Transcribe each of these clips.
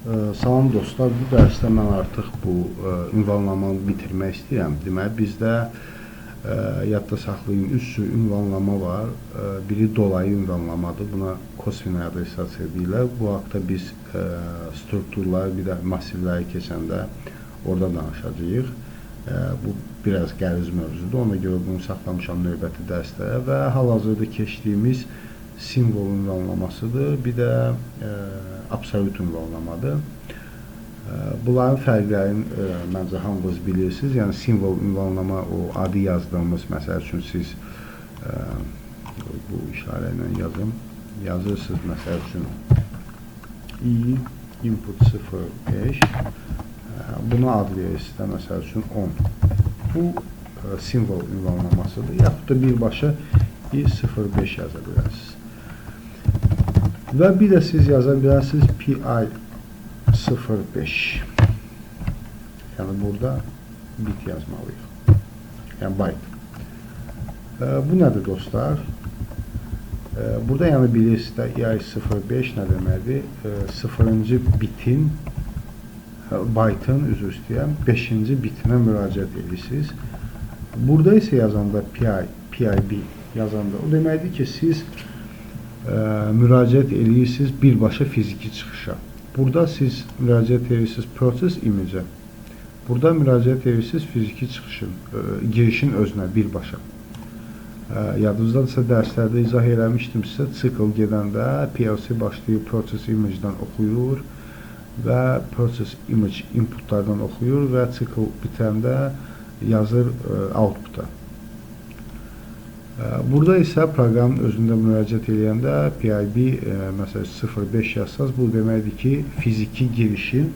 Salam dostlar, bu dərsdə mən artıq bu ünvanlamanı bitirmək istəyirəm. Deməli, bizdə yadda saxlayın, 3 cür ünvanlama var. Biri dolayı ünvanlamadır, buna kosvin adresasiya deyirlər. Bu haqda biz strukturları, bir də massivləri keçəndə orada danışacağıq. Bu biraz qəliz mövzudur, ona görə bunu saxlamışam növbəti dərslərə və hal-hazırda keçdiyimiz simvol ünvanlamasıdır, bir də absolut ünvanlamadır. Bunların fərqlərini məncə hamınız bilirsiniz. Yəni simvol ünvanlama o adı yazdığımız, məsəl üçün siz bu işarə ilə yazırsınız, məsəl üçün input 05 buna ad verirsiniz də, məsəl üçün 10. Bu simvol ünvanlamasıdır. Yaxud da birbaşa i05 yaza bilərsiniz. Və bir də siz yaza bilərsiniz pi05. Yəni burada bit yazmalıyıq. Yəni byte. Bu nədir dostlar? Burada yəni bilirsiniz də i05 nə deməkdir? 0-cı bitin, byte'ın, üzr istəyirəm, 5-ci bitinə müraciət edirsiniz. Burada isə yazanda PIB yazanda o deməkdir ki, siz müraciət edirsiniz birbaşa fiziki çıxışa. Burada siz müraciət edirsiniz process image-ə. Burada müraciət edirsiniz fiziki çıxışın, girişin özünə birbaşa. Yadınızdadırsa dərslərdə izah eləmişdim sizə, cikl gedəndə PLC başlayıb process image-dən oxuyur və process image inputlardan oxuyur və cikl bitəndə yazır output-a. Burada isə proqramın özündə müraciət edəndə PIB məsələn 05 yazsaz, bu deməkdir ki, fiziki girişin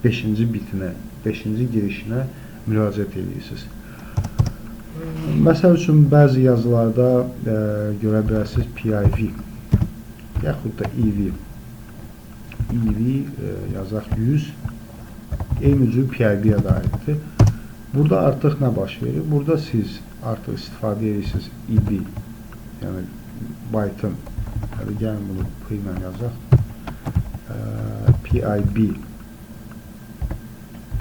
5-ci bitinə, 5-ci girişinə müraciət edirsiniz. Məsəl üçün, bəzi yazılarda görə bilərsiniz PIV yaxud da EV yazaq 100 eyni cür PIB-yə də aiddir. Burada artıq nə baş verir? Burada siz artıq istifadə edirsiniz EB, yəni byte-ın, gəlin bunu P ilə yazaq, PIB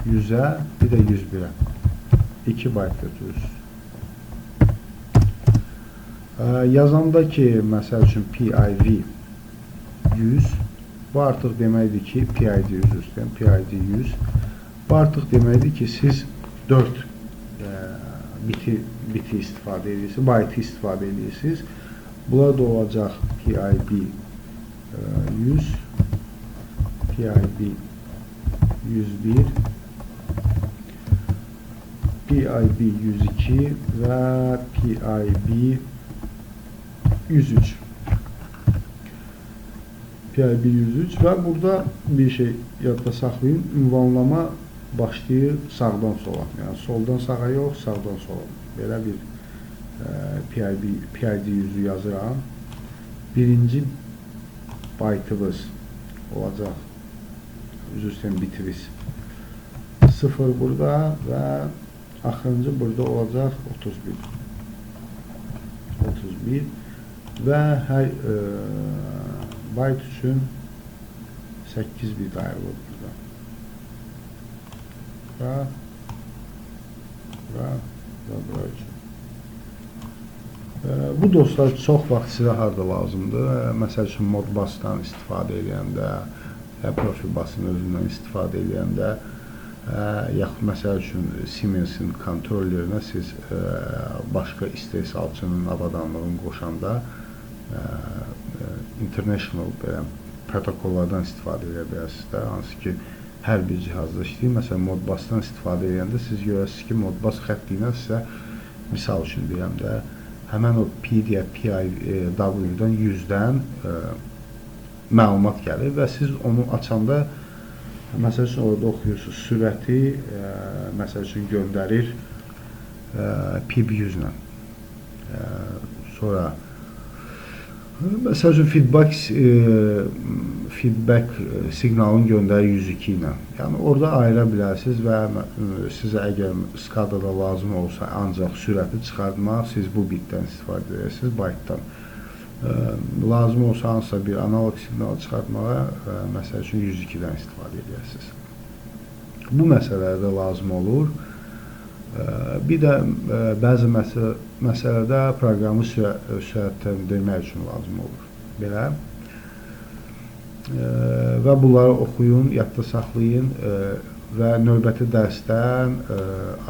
100-ə, bir də 101-ə, 2 byte götürürsünüz. Yazanda ki, məsəl üçün PIV 100, bu artıq deməkdir ki, PID 100 üstəyən, PID 100, bu artıq deməkdir ki, siz 4 biti istifadə edirsiniz, byte istifadə edirsiniz. Burada olacaq PIB 100, PIB 101, PIB 102 və PIB 103. PIB 103 və burada bir şey yadda saxlayın, ünvanlama başlayır sağdan sola, yəni soldan sağa yox, sağdan sola. Belə bir PID 100-ü yazıram. Birinci byte-ımız olacaq, üzr istəyirəm, bitimiz 0 burada və axırıncı burada olacaq 31 və hər byte üçün 8 bit ayrılır burada. Bura üçün. Bu dostlar çox vaxt sizə harada lazımdır. Məsəl üçün Modbus'dan istifadə edəndə, Profibus'ın özündən istifadə edəndə, yaxud məsəl üçün Siemens'in kontrollerinə siz başqa istehsalçının avadanlığını qoşanda international protokollardan istifadə edə bilərsiniz də, hansı ki, hər bir cihazda işləyir. Məsələn, Modbus'dan istifadə edəndə siz görəsiniz ki, Modbus xətti ilə sizə, misal üçün deyəm də, həmən o PDF, PIW-dən 100-dən məlumat gəlir və siz onu açanda, məsəl üçün, orada oxuyursunuz, sürəti, məsəl üçün, göndərir PIB 100-lə. Sonra, məsəl üçün, feedback siqnalını göndərir 102 ilə. Yəni, orada ayıra bilərsiniz və sizə əgər SCADA-da lazım olsa ancaq sürəti çıxartmaq, siz bu bitdən istifadə edirsiniz, byte-dan. lazım olsa hansısa bir analoq siqnal çıxartmağa, məsəl üçün 102-dən istifadə edəsiniz. Bu məsələlərdə lazım olur. Bir də bəzi məsələdə proqramı sürətləndirmək üçün lazım olur. Belə. Və bunları oxuyun, yadda saxlayın və növbəti dərsdən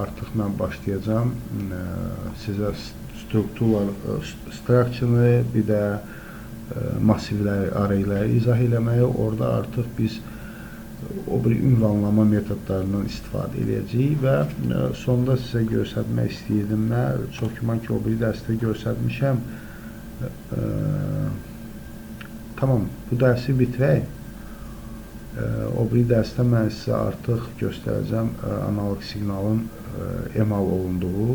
artıq mən başlayacağam sizə structure-ı, bir də massivləri, arrayləri izah eləməyi. Orada artıq biz o bir ünvanlama metodlarından istifadə edəcəyik və sonda sizə göstərmək istəyirdim. Çox güman ki, o bir dərsdə göstərmişəm. Tamam, bu dərsi bitirək. O bir dərsdə mən sizə artıq göstərəcəm analoq siqnalın emal olunduğu.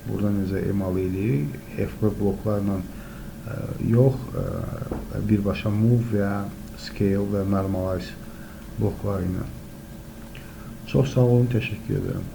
Burada necə emal edirik? FB bloklarla yox, birbaşa move və ya scale və normalize blokları ilə. Çox sağ olun, təşəkkür edirəm.